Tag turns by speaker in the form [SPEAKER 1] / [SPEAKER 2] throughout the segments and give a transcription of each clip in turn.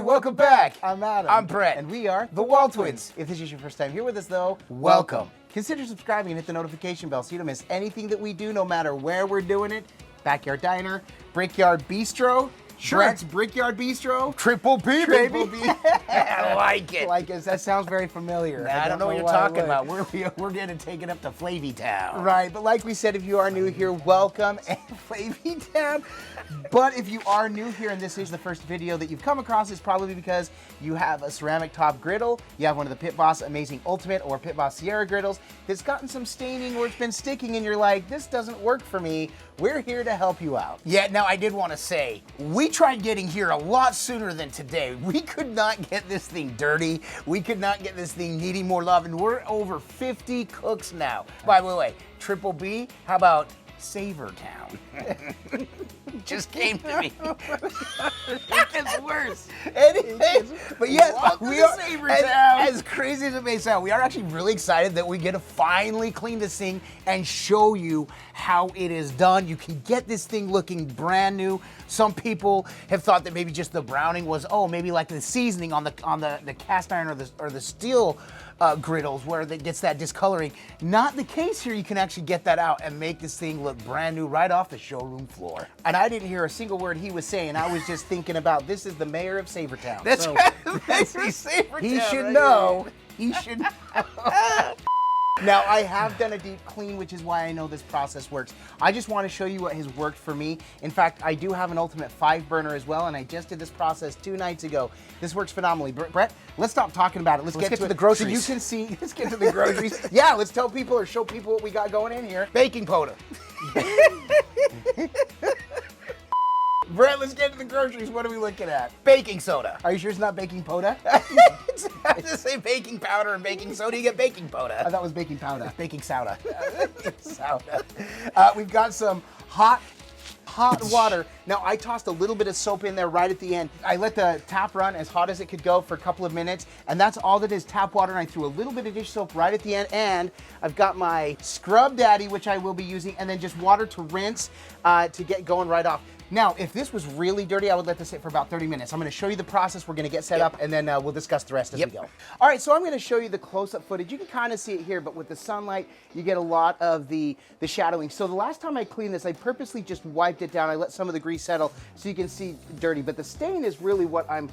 [SPEAKER 1] welcome back.
[SPEAKER 2] I'm Adam.
[SPEAKER 1] I'm Brett.
[SPEAKER 2] And we are
[SPEAKER 1] the Wall Twins.
[SPEAKER 2] If this is your first time here with us, though,
[SPEAKER 1] Welcome.
[SPEAKER 2] Consider subscribing and hit the notification bell so you don't miss anything that we do, no matter where we're doing it. Backyard Diner, Brickyard Bistro,
[SPEAKER 1] Sure.
[SPEAKER 2] Brett's Brickyard Bistro.
[SPEAKER 1] Triple B,
[SPEAKER 2] Triple
[SPEAKER 1] baby.
[SPEAKER 2] B.
[SPEAKER 1] I like it.
[SPEAKER 2] Like it. That sounds very familiar.
[SPEAKER 1] I don't know what you're
[SPEAKER 2] why I
[SPEAKER 1] talking
[SPEAKER 2] would.
[SPEAKER 1] about. We're getting taken up to Flavy Town.
[SPEAKER 2] Right, but like we said, if you are new here, welcome and Flavy Town. But if you are new here and this is the first video that you've come across, it's probably because you have a ceramic top griddle, you have one of the Pit Boss Amazing Ultimate or Pit Boss Sierra griddles that's gotten some staining or it's been sticking and you're like, this doesn't work for me. We're here to help you out.
[SPEAKER 1] Yeah, now I did want to say, we tried getting here a lot sooner than today. We could not get this thing dirty. We could not get this thing needing more love, and we're over 50 cooks now. By the way, Triple B, how about Savor Town? Just came to me. It gets worse.
[SPEAKER 2] Anyway, but yes,
[SPEAKER 1] Welcome
[SPEAKER 2] we
[SPEAKER 1] to
[SPEAKER 2] are,
[SPEAKER 1] Savor
[SPEAKER 2] as,
[SPEAKER 1] Town.
[SPEAKER 2] as crazy as it may sound, we are actually really excited that we get to finally clean this thing and show you how it is done. You can get this thing looking brand new. Some people have thought that maybe just the browning was, maybe like the seasoning on the cast iron or the steel griddles where it gets that discoloring. Not the case here. You can actually get that out and make this thing look brand new right off the showroom floor. And I didn't hear a single word he was saying. I was just thinking about this is the mayor of Savertown.
[SPEAKER 1] That's
[SPEAKER 2] So
[SPEAKER 1] right. Savor
[SPEAKER 2] he
[SPEAKER 1] Town
[SPEAKER 2] should
[SPEAKER 1] right
[SPEAKER 2] know. He should know. Now, I have done a deep clean, which is why I know this process works. I just want to show you what has worked for me. In fact, I do have an Ultimate 5-burner as well, and I just did this process 2 nights ago. This works phenomenally. Brett, let's stop talking about it. Let's get to
[SPEAKER 1] the groceries.
[SPEAKER 2] So you can see, let's get to the groceries. Yeah, let's tell people or show people what we got going in here.
[SPEAKER 1] Baking powder.
[SPEAKER 2] Brett, let's get to the groceries. What are we looking at?
[SPEAKER 1] Baking soda.
[SPEAKER 2] Are you sure it's not baking soda?
[SPEAKER 1] I just say baking powder and baking soda, you get baking
[SPEAKER 2] I
[SPEAKER 1] soda.
[SPEAKER 2] thought it was baking powder.
[SPEAKER 1] Baking soda.
[SPEAKER 2] Soda. We've got some hot water. Now, I tossed a little bit of soap in there right at the end. I let the tap run as hot as it could go for a couple of minutes, and that's all that is, tap water, and I threw a little bit of dish soap right at the end, and I've got my Scrub Daddy, which I will be using, and then just water to rinse to get going right off. Now, if this was really dirty, I would let this sit for about 30 minutes. I'm gonna show you the process. We're gonna get set up, and then we'll discuss the rest as we go. All right, so I'm gonna show you the close-up footage. You can kind of see it here, but with the sunlight, you get a lot of the shadowing. So the last time I cleaned this, I purposely just wiped it down. I let some of the grease settle so you can see dirty, but the stain is really what I'm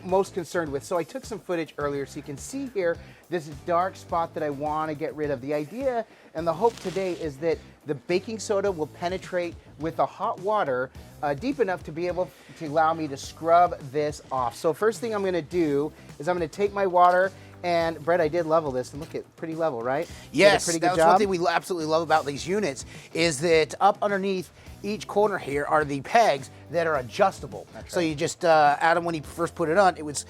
[SPEAKER 2] most concerned with. So I took some footage earlier so you can see here this dark spot that I want to get rid of. The idea and the hope today is that the baking soda will penetrate with the hot water deep enough to be able to allow me to scrub this off. So first thing I'm going to do is I'm going to take my water, and Brett, I did level this, and look at pretty level, right?
[SPEAKER 1] Yes,
[SPEAKER 2] did a pretty good
[SPEAKER 1] that's one
[SPEAKER 2] job.
[SPEAKER 1] thing we absolutely love about these units is that up underneath each corner here are the pegs that are adjustable. So you just, Adam, when he first put it on, it was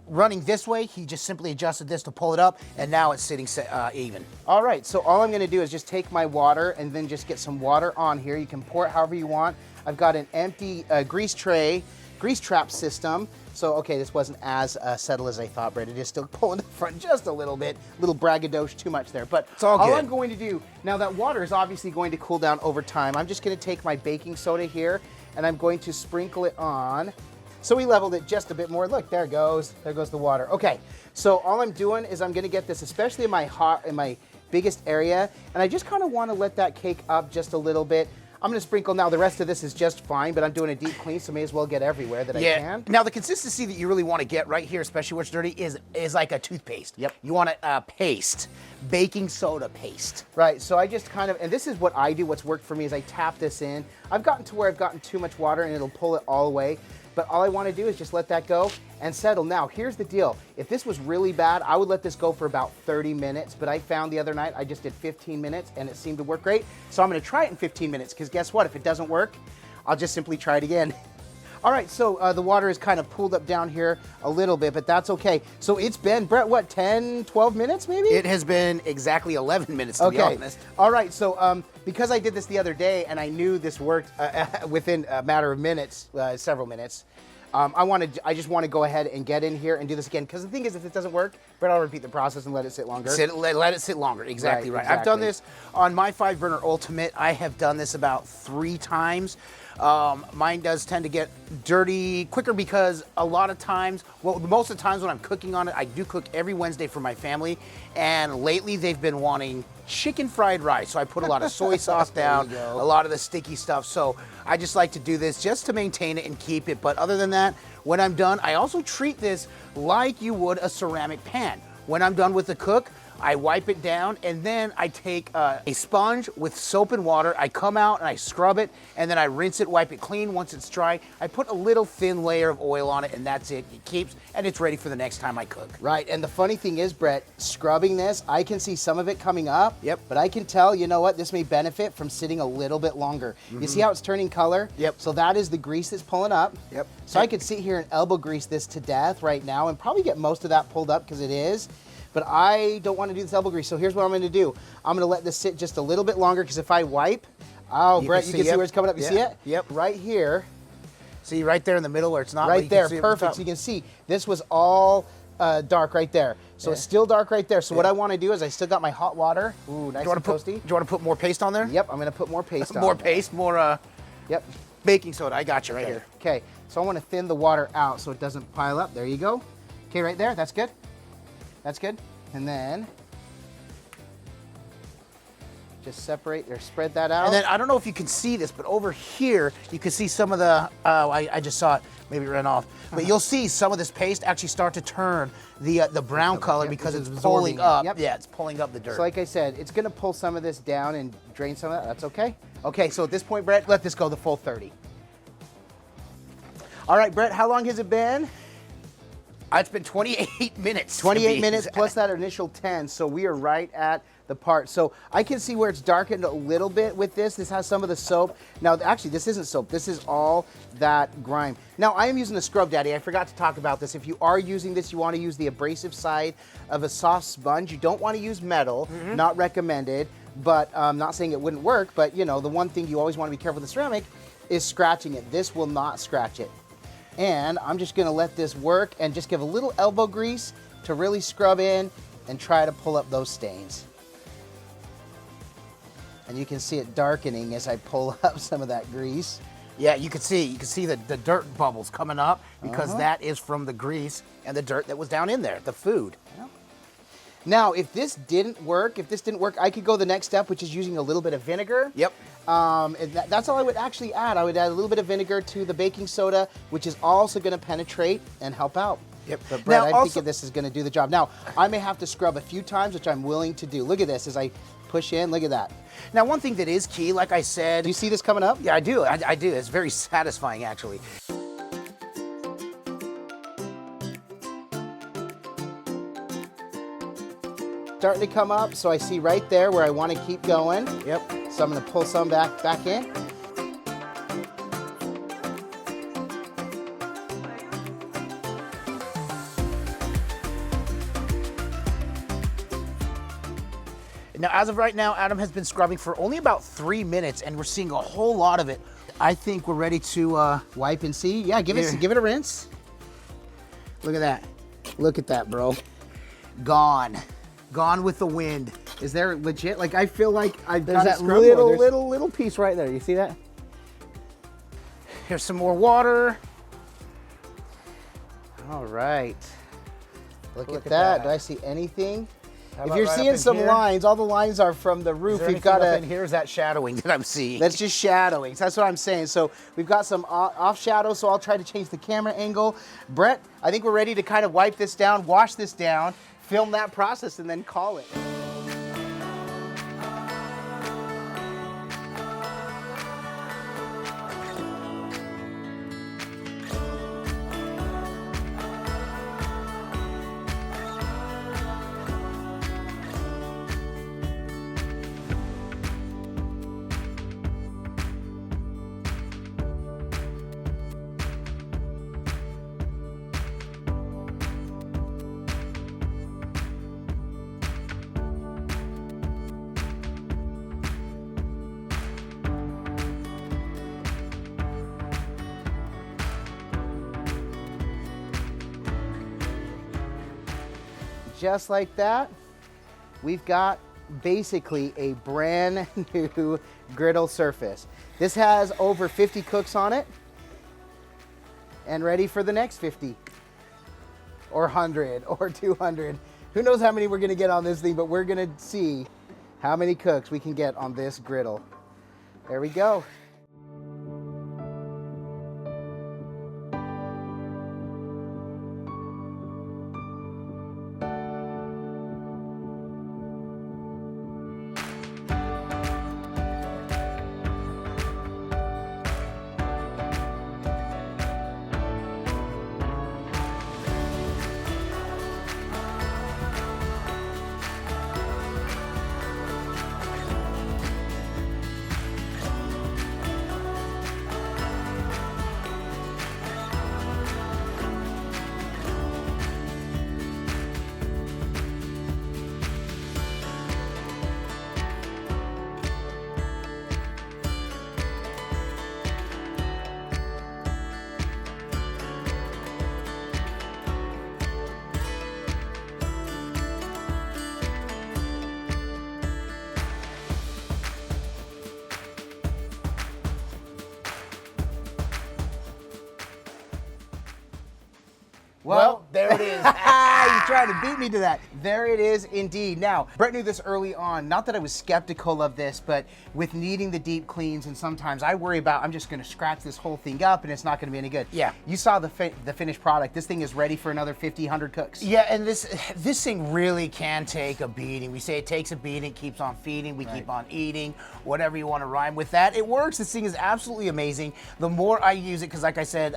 [SPEAKER 1] running this way. He just simply adjusted this to pull it up, and now it's sitting even.
[SPEAKER 2] All right, so all I'm gonna do is just take my water and then just get some water on here. You can pour it however you want. I've got an empty grease trap system. So, okay, this wasn't as settled as I thought, Brett. It is still pulling the front just a little bit. A little braggadocio too much there. But
[SPEAKER 1] it's all good.
[SPEAKER 2] I'm going to do, now that water is obviously going to cool down over time. I'm just gonna take my baking soda here and I'm going to sprinkle it on. So we leveled it just a bit more. Look, there goes the water. Okay, so all I'm doing is I'm gonna get this, especially in my biggest area, and I just kind of want to let that cake up just a little bit. I'm gonna sprinkle now. The rest of this is just fine, but I'm doing a deep clean, so may as well get everywhere that I can.
[SPEAKER 1] Now the consistency that you really want to get right here, especially where it's dirty, is like a toothpaste.
[SPEAKER 2] Yep.
[SPEAKER 1] You want a paste, baking soda paste.
[SPEAKER 2] Right, so I just kind of, and this is what I do, what's worked for me is I tap this in. I've gotten to where I've gotten too much water and it'll pull it all away. But all I want to do is just let that go and settle. Now, here's the deal. If this was really bad, I would let this go for about 30 minutes, but I found the other night I just did 15 minutes and it seemed to work great. So I'm going to try it in 15 minutes because guess what? If it doesn't work, I'll just simply try it again. All right, so the water is kind of pooled up down here a little bit, but that's okay. So it's been, Brett, what, 10, 12 minutes maybe?
[SPEAKER 1] It has been exactly 11 minutes, to be honest.
[SPEAKER 2] All right, so because I did this the other day and I knew this worked within a matter of minutes, several minutes, I just want to go ahead and get in here and do this again. Because the thing is, if it doesn't work, But I'll repeat the process and let it sit longer.
[SPEAKER 1] Let it sit longer. Exactly
[SPEAKER 2] Right,
[SPEAKER 1] right. I've done
[SPEAKER 2] exactly.
[SPEAKER 1] this on my 5-burner Ultimate. I have done this about 3 times. Mine does tend to get dirty quicker because a lot of times, well, most of the times when I'm cooking on it, I do cook every Wednesday for my family. And lately they've been wanting chicken fried rice. So I put a lot of soy sauce down,
[SPEAKER 2] you go.
[SPEAKER 1] a lot of the sticky stuff. So I just like to do this just to maintain it and keep it. But other than that, when I'm done, I also treat this like you would a ceramic pan. When I'm done with the cook, I wipe it down, and then I take a sponge with soap and water. I come out and I scrub it, and then I rinse it, wipe it clean. Once it's dry, I put a little thin layer of oil on it, and that's it. It keeps, and it's ready for the next time I cook.
[SPEAKER 2] Right, and the funny thing is, Brett, scrubbing this, I can see some of it coming up.
[SPEAKER 1] Yep.
[SPEAKER 2] But I can tell, you know what, this may benefit from sitting a little bit longer. You see how it's turning color?
[SPEAKER 1] Yep.
[SPEAKER 2] So that is the grease that's pulling up.
[SPEAKER 1] Yep.
[SPEAKER 2] So I could sit here and elbow grease this to death right now and probably get most of that pulled up because it is. But I don't want to do this elbow grease, so here's what I'm going to do. I'm going to let this sit just a little bit longer because if I wipe, oh, Brett, you can see
[SPEAKER 1] yep.
[SPEAKER 2] where it's coming up. You see
[SPEAKER 1] Yeah.
[SPEAKER 2] it?
[SPEAKER 1] Yep.
[SPEAKER 2] Right here.
[SPEAKER 1] See right there in the middle where it's not. but
[SPEAKER 2] Right
[SPEAKER 1] you can
[SPEAKER 2] there,
[SPEAKER 1] see it
[SPEAKER 2] perfect.
[SPEAKER 1] from
[SPEAKER 2] So you can see this was all dark right there. So it's still dark right there. So what I want to do is I still got my hot water. Ooh, nice
[SPEAKER 1] Do you
[SPEAKER 2] and
[SPEAKER 1] want
[SPEAKER 2] toasty.
[SPEAKER 1] to put? Do you want to put more paste on there?
[SPEAKER 2] Yep, I'm going to put more paste on.
[SPEAKER 1] More paste, more
[SPEAKER 2] Yep.
[SPEAKER 1] baking soda. I got you right here.
[SPEAKER 2] Okay, so I want to thin the water out so it doesn't pile up. There you go. Okay, right there. That's good. That's good. And then just separate or spread that out.
[SPEAKER 1] And then I don't know if you can see this, but over here you can see some of the. I just saw it. Maybe it ran off. But you'll see some of this paste actually start to turn the brown color
[SPEAKER 2] Yep,
[SPEAKER 1] because
[SPEAKER 2] it's
[SPEAKER 1] it's
[SPEAKER 2] absorbing
[SPEAKER 1] pulling
[SPEAKER 2] it.
[SPEAKER 1] up.
[SPEAKER 2] Yep.
[SPEAKER 1] Yeah, it's pulling up the dirt.
[SPEAKER 2] So like I said, it's going to pull some of this down and drain some of that. That's okay. Okay, so at this point, Brett, let this go the full 30. All right, Brett, how long has it been?
[SPEAKER 1] It's been 28 minutes. to
[SPEAKER 2] 28
[SPEAKER 1] be
[SPEAKER 2] minutes
[SPEAKER 1] exact.
[SPEAKER 2] plus that initial 10, so we are right at the part. So I can see where it's darkened a little bit with this. This has some of the soap. Now, actually, this isn't soap. This is all that grime. Now, I am using the Scrub Daddy. I forgot to talk about this. If you are using this, you want to use the abrasive side of a soft sponge. You don't want to use metal. Not recommended, but I'm not saying it wouldn't work. But, you know, the one thing you always want to be careful with the ceramic is scratching it. This will not scratch it. And I'm just gonna let this work and just give a little elbow grease to really scrub in and try to pull up those stains. And you can see it darkening as I pull up some of that grease.
[SPEAKER 1] Yeah, you can see the dirt bubbles coming up because that is from the grease and the dirt that was down in there, the food.
[SPEAKER 2] Now, if this didn't work, I could go the next step, which is using a little bit of vinegar.
[SPEAKER 1] Yep.
[SPEAKER 2] And that's all I would actually add. I would add a little bit of vinegar to the baking soda, which is also going to penetrate and help out.
[SPEAKER 1] Yep.
[SPEAKER 2] But Brett,
[SPEAKER 1] Now,
[SPEAKER 2] I'm
[SPEAKER 1] also-
[SPEAKER 2] thinking this is going to do the job. Now, I may have to scrub a few times, which I'm willing to do. Look at this as I push in. Look at that.
[SPEAKER 1] Now, one thing that is key, like I said,
[SPEAKER 2] Do you see this coming up?
[SPEAKER 1] yeah, I do. I do. It's very satisfying, actually.
[SPEAKER 2] Starting to come up, so I see right there where I want to keep going.
[SPEAKER 1] Yep.
[SPEAKER 2] So I'm going to pull some back in.
[SPEAKER 1] Now, as of right now, Adam has been scrubbing for only about 3 minutes, and we're seeing a whole lot of it. I think we're ready to
[SPEAKER 2] Wipe and see. Yeah, give
[SPEAKER 1] Here.
[SPEAKER 2] it a rinse.
[SPEAKER 1] look at that.
[SPEAKER 2] Look at that, bro.
[SPEAKER 1] Gone. Gone with the wind.
[SPEAKER 2] Is there legit? Like, I feel like I've
[SPEAKER 3] There's
[SPEAKER 2] got
[SPEAKER 3] that
[SPEAKER 2] scrub more. There's-
[SPEAKER 3] little piece right there. You see that?
[SPEAKER 1] Here's some more water.
[SPEAKER 2] All right. Look
[SPEAKER 1] Look
[SPEAKER 2] at
[SPEAKER 1] at
[SPEAKER 2] that.
[SPEAKER 1] that.
[SPEAKER 2] Do I see anything?
[SPEAKER 1] How
[SPEAKER 2] If
[SPEAKER 1] about
[SPEAKER 2] you're
[SPEAKER 1] right up
[SPEAKER 2] seeing
[SPEAKER 1] in
[SPEAKER 2] some
[SPEAKER 1] here?
[SPEAKER 2] lines, all the lines are from the roof.
[SPEAKER 1] Is there
[SPEAKER 2] We've
[SPEAKER 1] anything
[SPEAKER 2] got
[SPEAKER 1] up in
[SPEAKER 2] a.
[SPEAKER 1] here? Is that shadowing that I'm seeing?
[SPEAKER 2] That's just shadowing. So that's what I'm saying. So we've got some off shadow. So I'll try to change the camera angle. Brett, I think we're ready to kind of wipe this down, wash this down, film that process, and then call it. just like that, we've got basically a brand new griddle surface. This has over 50 cooks on it and ready for the next 50 or 100 or 200. Who knows how many we're gonna get on this thing, but we're gonna see how many cooks we can get on this griddle. There we go.
[SPEAKER 1] Well, there it is.
[SPEAKER 2] You tried to beat me to that. There it is indeed. Now, Brett knew this early on. Not that I was skeptical of this, but with needing the deep cleans, and sometimes I worry about I'm just going to scratch this whole thing up and it's not going to be any good.
[SPEAKER 1] Yeah.
[SPEAKER 2] You saw the finished product. This thing is ready for another 50, 100 cooks.
[SPEAKER 1] Yeah, and this thing really can take a beating. We say it takes a beating, keeps on feeding, we keep on eating, whatever you want to rhyme with that. It works. This thing is absolutely amazing. The more I use it, because like I said,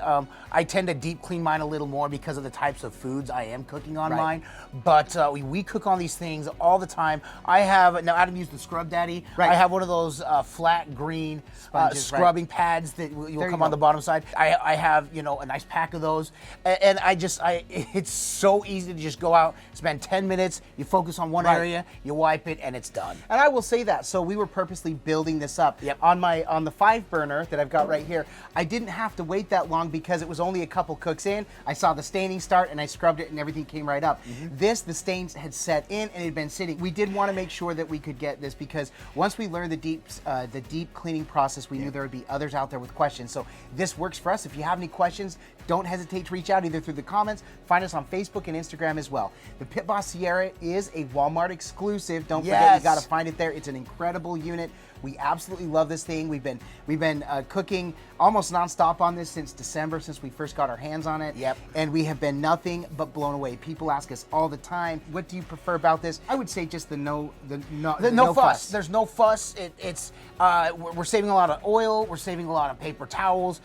[SPEAKER 1] I tend to deep clean mine a little more because of the types of foods I am cooking on mine. But we cook on these things all the time. I have, now Adam used the Scrub Daddy.
[SPEAKER 2] Right.
[SPEAKER 1] I have one of those flat green
[SPEAKER 2] Sponges,
[SPEAKER 1] scrubbing pads that you'll
[SPEAKER 2] There
[SPEAKER 1] come
[SPEAKER 2] you
[SPEAKER 1] on
[SPEAKER 2] go.
[SPEAKER 1] the bottom side. I have, a nice pack of those. And it's so easy to just go out, spend 10 minutes, you focus on one
[SPEAKER 2] Right.
[SPEAKER 1] area, you wipe it, and it's done.
[SPEAKER 2] And I will say that. So we were purposely building this up.
[SPEAKER 1] Yep.
[SPEAKER 2] On the 5 burner that I've got right here, I didn't have to wait that long because it was only a couple cooks in. I saw the staining start and I scrubbed it and everything came right up. The stains had set in and it had been sitting. We did want to make sure that we could get this because once we learned the deep cleaning process, we knew there would be others out there with questions. So this works for us. If you have any questions, don't hesitate to reach out either through the comments, find us on Facebook and Instagram as well. The Pit Boss Sierra is a Walmart exclusive. Don't forget,
[SPEAKER 1] Yes.
[SPEAKER 2] you got to find it there. It's an incredible unit. We absolutely love this thing. We've been cooking almost nonstop on this since December, since we first got our hands on it.
[SPEAKER 1] Yep.
[SPEAKER 2] And we have been nothing but blown away. People ask us all the time, "What do you prefer about this?" I would say just the no
[SPEAKER 1] fuss. There's no fuss. We're saving a lot of oil. We're saving a lot of paper towels.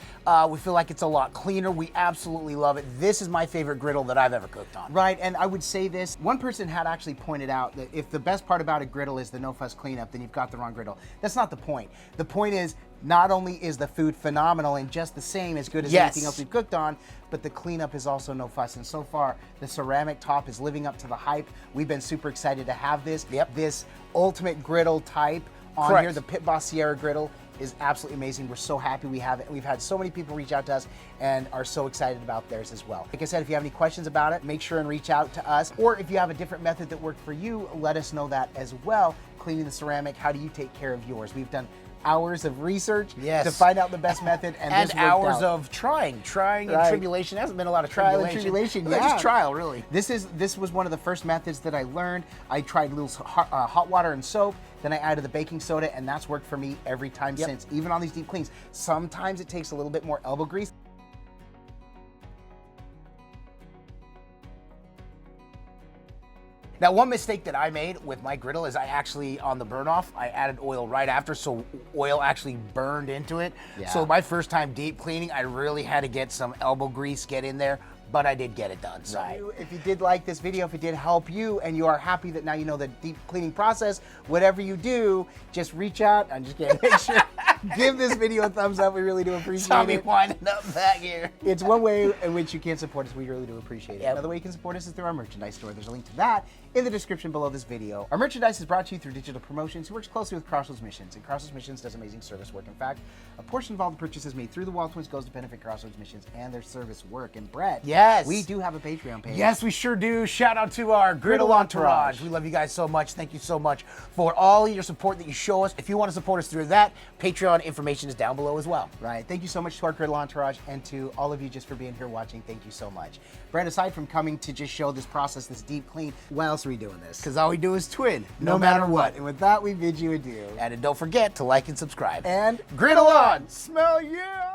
[SPEAKER 1] We feel like it's a lot cleaner. We absolutely love it. This is my favorite griddle that I've ever cooked on.
[SPEAKER 2] Right, and I would say this. One person had actually pointed out that if the best part about a griddle is the no fuss cleanup, then you've got the wrong griddle. That's not the point. The point is, not only is the food phenomenal and just the same as good as
[SPEAKER 1] Yes.
[SPEAKER 2] anything else we've cooked on, but the cleanup is also no fuss. And so far, the ceramic top is living up to the hype. We've been super excited to have this.
[SPEAKER 1] Yep.
[SPEAKER 2] This ultimate griddle type on
[SPEAKER 1] Correct.
[SPEAKER 2] here, the Pit Boss Sierra griddle, is absolutely amazing. We're so happy we have it. We've had so many people reach out to us and are so excited about theirs as well. Like I said, if you have any questions about it, make sure and reach out to us. Or if you have a different method that worked for you, let us know that as well. Cleaning the ceramic, how do you take care of yours? We've done hours of research
[SPEAKER 1] Yes.
[SPEAKER 2] to find out the best method, and this worked
[SPEAKER 1] hours
[SPEAKER 2] out.
[SPEAKER 1] of trying and
[SPEAKER 2] Right.
[SPEAKER 1] tribulation. There hasn't been a lot of
[SPEAKER 2] Trial and
[SPEAKER 1] tribulation.
[SPEAKER 2] tribulation, yeah.
[SPEAKER 1] Just trial, really.
[SPEAKER 2] This was one of the first methods that I learned. I tried a little hot water and soap, then I added the baking soda, and that's worked for me every time
[SPEAKER 1] Yep.
[SPEAKER 2] since, even on these deep cleans. Sometimes it takes a little bit more elbow grease.
[SPEAKER 1] Now, one mistake that I made with my griddle is I actually, on the burn off, I added oil right after, so oil actually burned into it.
[SPEAKER 2] Yeah.
[SPEAKER 1] So my first time deep cleaning, I really had to get some elbow grease, get in there, but I did get it done. So.
[SPEAKER 2] If you did like this video, if it did help you, and you are happy that now you know the deep cleaning process, whatever you do, just reach out. I'm just kidding. Make sure. Give this video a thumbs up. We really do appreciate
[SPEAKER 1] Tommy
[SPEAKER 2] it.
[SPEAKER 1] winding up back here.
[SPEAKER 2] It's one way in which you can support us. We really do appreciate it.
[SPEAKER 1] Yep.
[SPEAKER 2] Another way you can support us is through our merchandise store. There's a link to that in the description below this video. Our merchandise is brought to you through Digital Promotions, who works closely with Crossroads Missions. And Crossroads Missions does amazing service work. In fact, a portion of all the purchases made through the Wall Twins goes to benefit Crossroads Missions and their service work. And Brett,
[SPEAKER 1] Yes.
[SPEAKER 2] we do have a Patreon page.
[SPEAKER 1] Yes, we sure do. Shout out to our Griddle Entourage. We love you guys so much. Thank you so much for all your support that you show us. If you want to support us through that, Patreon information is down below as well.
[SPEAKER 2] Right. Thank you so much to our Griddle Entourage and to all of you just for being here watching. Thank you so much. Brett, aside from coming to just show this process, this deep clean, why else are we doing this?
[SPEAKER 1] Because all we do is twin, no matter what.
[SPEAKER 2] And with that, we bid you adieu.
[SPEAKER 1] And don't forget to like and subscribe.
[SPEAKER 2] And
[SPEAKER 1] Griddle on!
[SPEAKER 2] smell yeah!